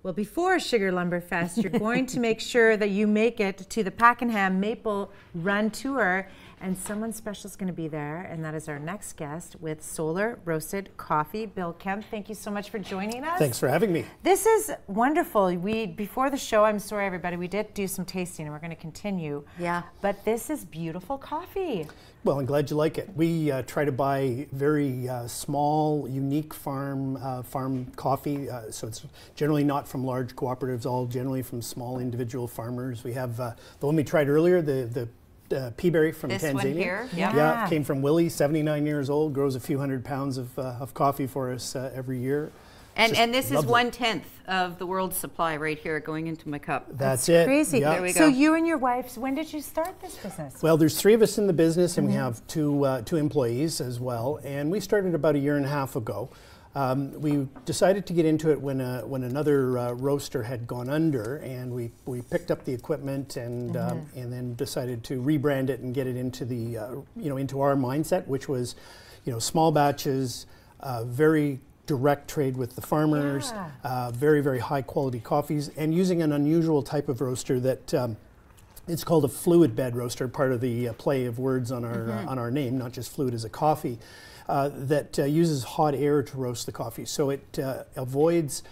Well, before Sugar Lumber Fest, you're going to make sure that you make it to the Pakenham Maple Run Tour, and someone special is going to be there, and that is our next guest with Solar Roasted Coffee. Bill Kemp, thank you so much for joining us. Thanks for having me. This is wonderful. Before the show, I'm sorry everybody, we did do some tasting and we're going to continue. Yeah. But this is beautiful coffee. Well, I'm glad you like it. We try to buy very small, unique farm coffee. So it's generally not from large cooperatives, all generally from small individual farmers. We have the one we tried earlier, the Peaberry from this Tanzania. One here? Yeah, came from Willie, 79 years old, grows a few hundred pounds of coffee for us every year. And this is 1/10 of the world's supply right here going into my cup. That's it. Crazy. Yeah. There we go. So you and your wife, when did you start this business? Well, there's 3 of us in the business, and we have two employees as well. And we started about 1.5 years ago. We decided to get into it when another roaster had gone under, and we picked up the equipment and then decided to rebrand it and get it into the into our mindset, which was small batches, very direct trade with the farmers, very, very high quality coffees, and using an unusual type of roaster that it's called a fluid bed roaster, part of the play of words on our name, not just fluid as a coffee, that uses hot air to roast the coffee. So it avoids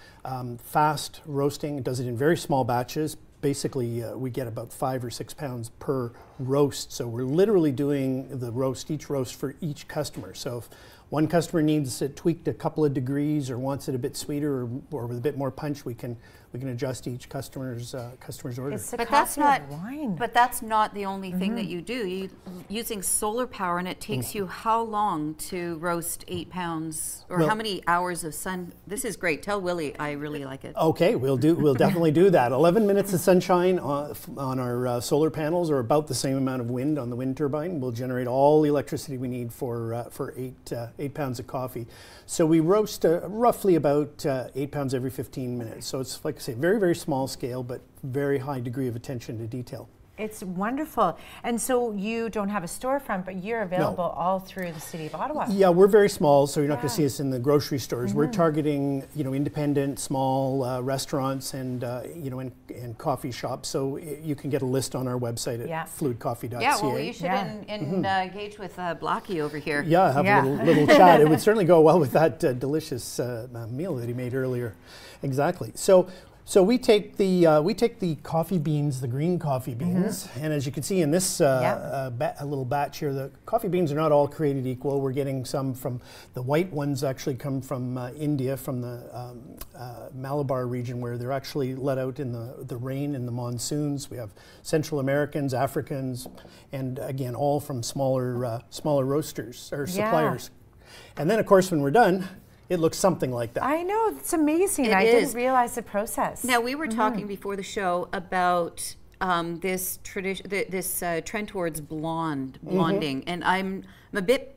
fast roasting. It does it in very small batches. Basically, we get about 5 or 6 pounds per roast. So we're literally doing each roast for each customer. So if one customer needs it tweaked a couple of degrees or wants it a bit sweeter or with a bit more punch, we can adjust each customer's order. It's the But coffee that's not of wine. But that's not the only thing that you do. Using solar power, and it takes you how long to roast 8 pounds, or how many hours of sun? This is great. Tell Willie I really like it. Okay, we'll definitely do that. 11 minutes of sunshine on our solar panels, or about the same amount of wind on the wind turbine, will generate all the electricity we need for 8 pounds of coffee. So we roast roughly about 8 pounds every 15 minutes. So it's, like I say, very, very small scale, but very high degree of attention to detail. It's wonderful. And so you don't have a storefront, but you're available all through the city of Ottawa. Yeah, we're very small, so you're not going to see us in the grocery stores. We're targeting, independent, small restaurants and and coffee shops. So you can get a list on our website at fluidcoffee.ca. Yeah, well, you should engage with Blackie over here. Yeah, have a little chat. It would certainly go well with that delicious meal that he made earlier. Exactly. So we take the coffee beans, the green coffee beans, and as you can see in this a little batch here, the coffee beans are not all created equal. We're getting some from the white ones actually come from India, from the Malabar region, where they're actually let out in the rain in the monsoons. We have Central Americans, Africans, and again all from smaller roasters or suppliers. And then of course when we're done, it looks something like that. I know, it's amazing. I didn't realize the process. Now, we were talking before the show about this trend towards blonding, and I'm a bit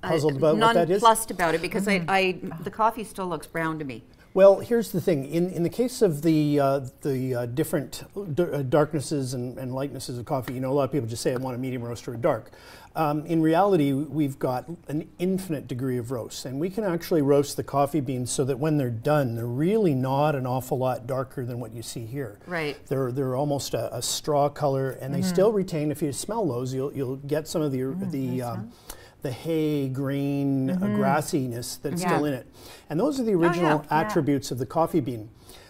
puzzled about what that is. Nonplussed about it, because the coffee still looks brown to me. Well, here's the thing. In the case of the different darknesses and lightnesses of coffee, a lot of people just say I want a medium roast or a dark. In reality, we've got an infinite degree of roast, and we can actually roast the coffee beans so that when they're done, they're really not an awful lot darker than what you see here. Right. They're almost a straw color, and they still retain. If you smell those, you'll get some of the hay, green, grassiness that's still in it. And those are the original attributes of the coffee bean.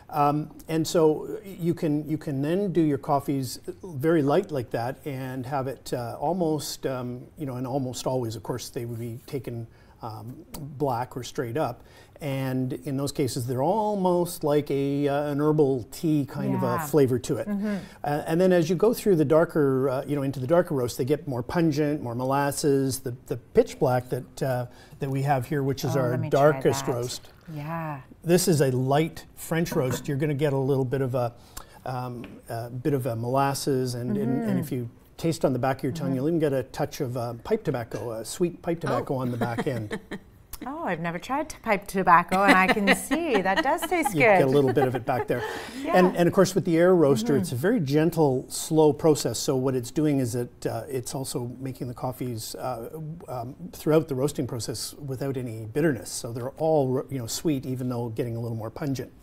And so you can then do your coffees very light like that and have it almost, and almost always, of course, they would be taken black or straight up. And in those cases, they're almost like an herbal tea kind of a flavor to it. And then as you go through the darker, into the darker roast, they get more pungent, more molasses. The pitch black that we have here, which is our darkest roast. Yeah. This is a light French roast. You're going to get a little bit of a molasses, and if you taste on the back of your tongue, you'll even get a touch of pipe tobacco, sweet pipe tobacco on the back end. Oh, I've never tried pipe tobacco, and I can see that does taste good. You get a little bit of it back there. And of course, with the air roaster, it's a very gentle, slow process. So what it's doing is it's also making the coffees throughout the roasting process without any bitterness. So they're all sweet, even though getting a little more pungent.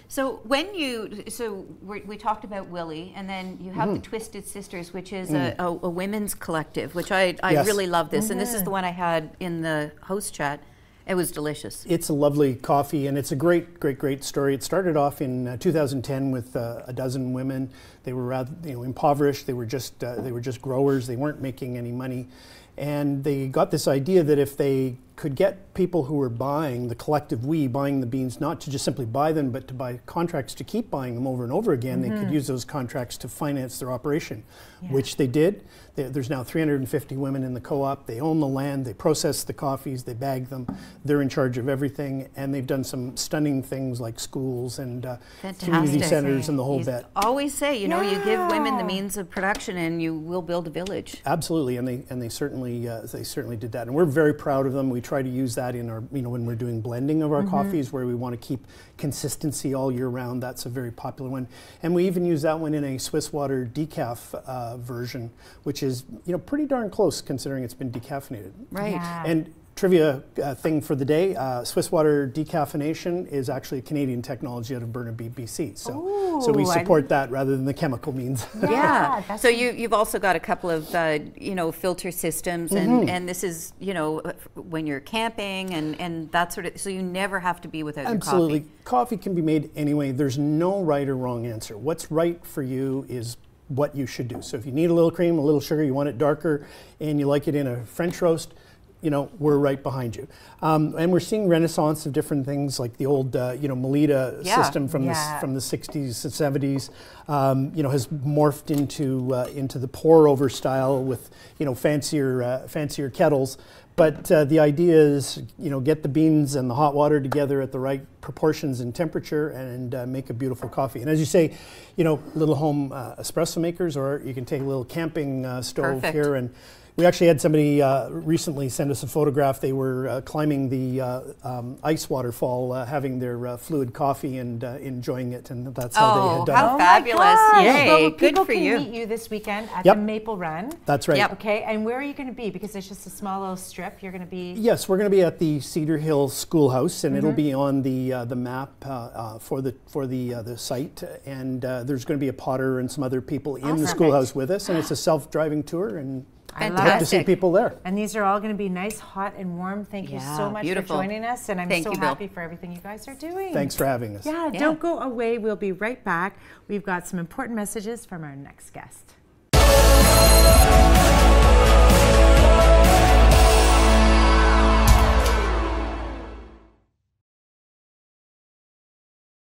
So when we talked about Willie, and then you have the Twisted Sisters, which is a women's collective, which I Yes. really love this. And this is the one I had in the host chat. It was delicious. It's a lovely coffee, and it's a great story. It started off in 2010 with a dozen women. They were rather, impoverished. They were just growers. They weren't making any money, and they got this idea that if they could get people who were buying, the collective we, buying the beans, not to just simply buy them, but to buy contracts to keep buying them over and over again, they could use those contracts to finance their operation, which they did. There's now 350 women in the co-op. They own the land, they process the coffees, they bag them. They're in charge of everything, and they've done some stunning things like schools and community centers and the whole bit. Always say, you give women the means of production and you will build a village. Absolutely, and they certainly did that, and we're very proud of them. We try to use that in our, when we're doing blending of our coffees, where we want to keep consistency all year round. That's a very popular one, and we even use that one in a Swiss water decaf version, which is pretty darn close considering it's been decaffeinated. Right. Yeah. And trivia thing for the day, Swiss water decaffeination is actually a Canadian technology out of Burnaby, BC. So we support that rather than the chemical means. Yeah. So you've also got a couple of filter systems, and this is when you're camping and that sort of. So you never have to be without Absolutely. your coffee. Coffee can be made anyway. There's no right or wrong answer. What's right for you is what you should do. So if you need a little cream, a little sugar, you want it darker, and you like it in a French roast, we're right behind you. And we're seeing renaissance of different things like the old, Melita system from the 60s and 70s, has morphed into the pour over style with, fancier kettles. But the idea is, get the beans and the hot water together at the right proportions and temperature and make a beautiful coffee. And as you say, little home espresso makers, or you can take a little camping stove here. And we actually had somebody recently send us a photograph. They were climbing the ice waterfall, having their fluid coffee and enjoying it, and that's how they had done it. How fabulous. Yay, Well, good people for can you. meet you this weekend at the Maple Run. That's right. Yep. Okay, and where are you going to be? Because it's just a small little strip. You're going to be... Yes, we're going to be at the Cedar Hill Schoolhouse, and it'll be on the map for the site. And there's going to be a potter and some other people in the schoolhouse with us, and it's a self-driving tour, and I I hope to see people there. And these are all going to be nice, hot, and warm. Thank you so much for joining us, and I'm so happy for everything you guys are doing. Thanks for having us. Yeah, don't go away. We'll be right back. We've got some important messages from our next guest.